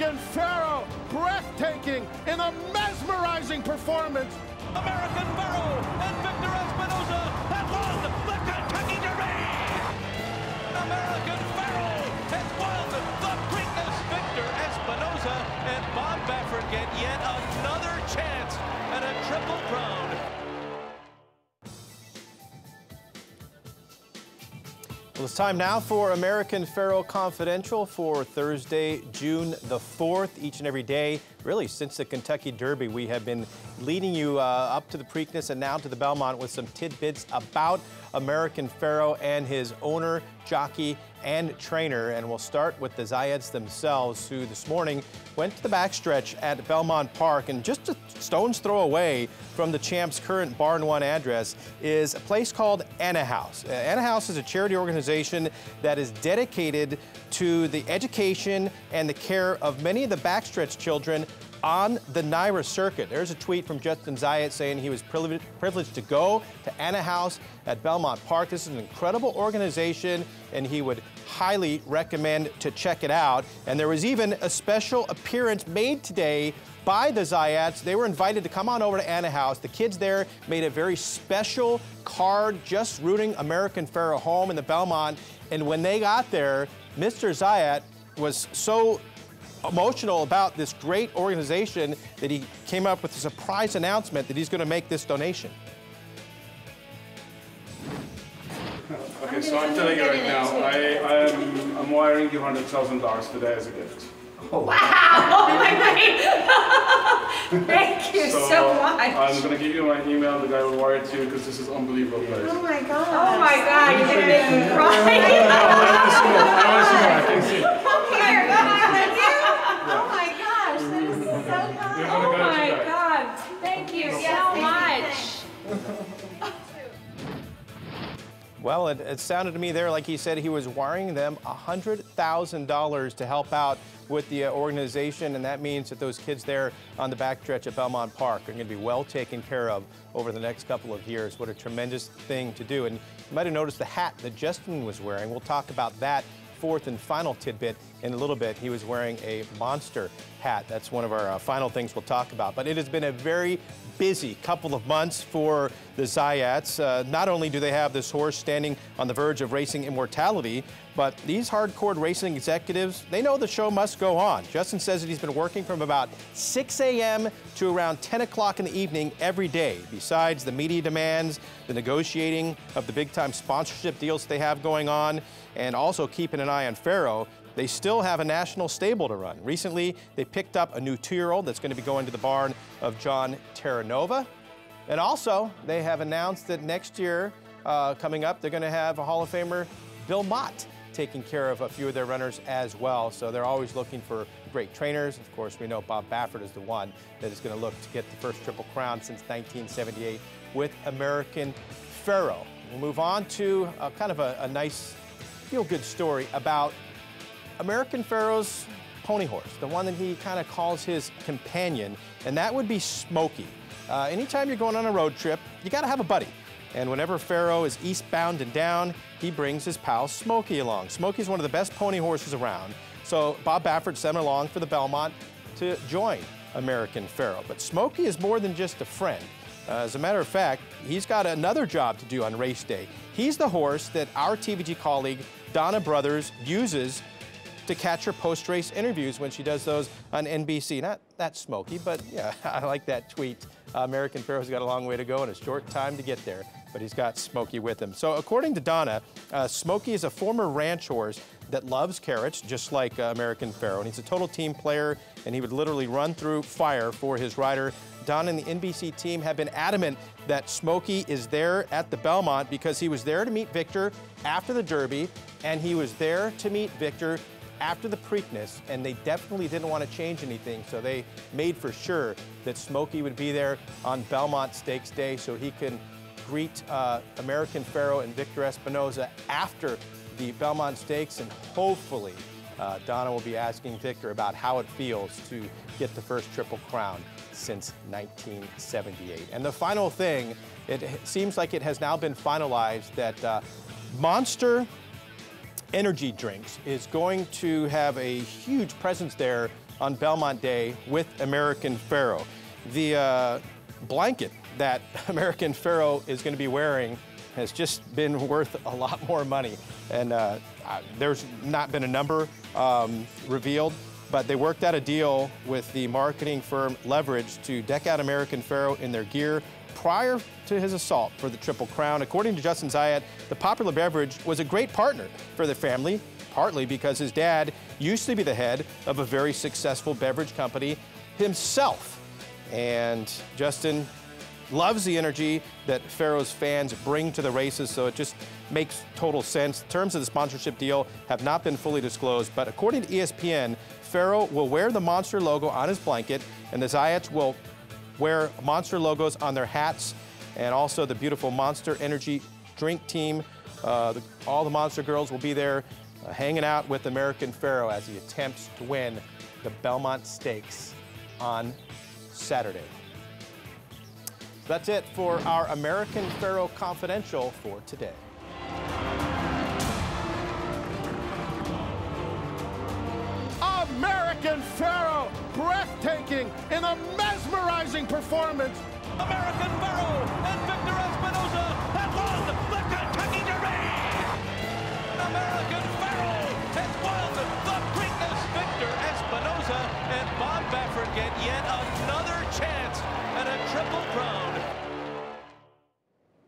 American Pharoah, breathtaking in a mesmerizing performance. American Pharoah and Victor Espinoza have won the Kentucky Derby. American Pharoah has won the Preakness. Victor Espinoza and Bob Baffert get yet another chance at a Triple Crown. Well, it's time now for American Pharoah Confidential for Thursday, June the 4th. Each and every day, really since the Kentucky Derby, we have been leading you up to the Preakness and now to the Belmont with some tidbits about American Pharoah and his owner, jockey, and trainer. And we'll start with the Zayats themselves, who this morning went to the backstretch at Belmont Park. And just a stone's throw away from the champ's current Barn 1 address is a place called Anna House. Anna House is a charity organization that is dedicated to the education and the care of many of the backstretch children on the NYRA circuit. There's a tweet from Justin Zayat saying he was privileged to go to Anna House at Belmont Park. This is an incredible organization, and he would highly recommend to check it out. And there was even a special appearance made today by the Zayats. They were invited to come on over to Anna House. The kids there made a very special card just rooting American Pharoah home in the Belmont. And when they got there, Mr. Zayat was so emotional about this great organization that he came up with a surprise announcement that he's going to make this donation. Okay, so I'm telling you right now, I'm wiring you $100,000 today as a gift. Oh, wow! Oh my God! Thank you so much. I'm going to give you my email. The guy will wire it to you because this is unbelievable place. Oh my God! Oh my God! You're going to make me cry. I want to see more. I can see. Come here, oh my gosh, that is so kind. Oh my God! Thank you so much. Well, it sounded to me there like he said he was wiring them $100,000 to help out with the organization, and that means that those kids there on the backstretch at Belmont Park are going to be well taken care of over the next couple of years. What a tremendous thing to do. And you might have noticed the hat that Justin was wearing. We'll talk about that fourth and final tidbit in a little bit. He was wearing a monster hat. That's one of our final things we'll talk about. But it has been a very busy couple of months for the Zayats. Not only do they have this horse standing on the verge of racing immortality, but these hardcore racing executives, they know the show must go on. Justin says that he's been working from about 6 a.m. to around 10 o'clock in the evening every day. Besides the media demands, the negotiating of the big-time sponsorship deals they have going on, and also keeping an eye on Pharoah, they still have a national stable to run. Recently, they picked up a new 2-year-old that's going to be going to the barn of John Terranova. And also, they have announced that next year, coming up, they're going to have a Hall of Famer, Bill Mott, taking care of a few of their runners as well. So they're always looking for great trainers. Of course, we know Bob Baffert is the one that is going to look to get the first Triple Crown since 1978 with American Pharoah. We'll move on to kind of a nice, feel-good story about American Pharoah's pony horse, the one that he kind of calls his companion, and that would be Smokey. Anytime you're going on a road trip, you got to have a buddy. And whenever Pharoah is eastbound and down, he brings his pal Smokey along. Smokey's one of the best pony horses around. So Bob Baffert sent him along for the Belmont to join American Pharoah. But Smokey is more than just a friend. As a matter of fact, he's got another job to do on race day. He's the horse that our TVG colleague, Donna Brothers, uses to catch her post-race interviews when she does those on NBC. Not that Smokey, but yeah, I like that tweet. American Pharoah's got a long way to go and a short time to get there, but he's got Smokey with him. So according to Donna, Smokey is a former ranch horse that loves carrots, just like American Pharoah. And he's a total team player, and he would literally run through fire for his rider. Donna and the NBC team have been adamant that Smokey is there at the Belmont because he was there to meet Victor after the Derby, and he was there to meet Victor after the Preakness, and they definitely didn't want to change anything, so they made for sure that Smokey would be there on Belmont Stakes Day so he can greet American Pharoah and Victor Espinoza after the Belmont Stakes, and hopefully Donna will be asking Victor about how it feels to get the first Triple Crown since 1978. And the final thing, it seems like it has now been finalized that Monster Energy Drinks is going to have a huge presence there on Belmont Day with American Pharoah. The blanket that American Pharoah is going to be wearing has just been worth a lot more money. And there's not been a number revealed, but they worked out a deal with the marketing firm Leverage to deck out American Pharoah in their gear prior to his assault for the Triple Crown. According to Justin Zayat, the popular beverage was a great partner for the family, partly because his dad used to be the head of a very successful beverage company himself. And Justin loves the energy that Pharoah's fans bring to the races, so it just makes total sense. Terms of the sponsorship deal have not been fully disclosed, but according to ESPN, Pharoah will wear the Monster logo on his blanket, and the Zayats will wear Monster logos on their hats, and also the beautiful Monster Energy drink team. All the Monster girls will be there hanging out with American Pharoah as he attempts to win the Belmont Stakes on Saturday. So that's it for our American Pharoah Confidential for today. American Pharoah, breathtaking in a mesmerizing performance. American Pharoah and Victor Espinoza have won the Kentucky Derby. American Pharoah has won the Preakness. Victor Espinoza and Bob Baffert get yet another chance at a Triple Crown.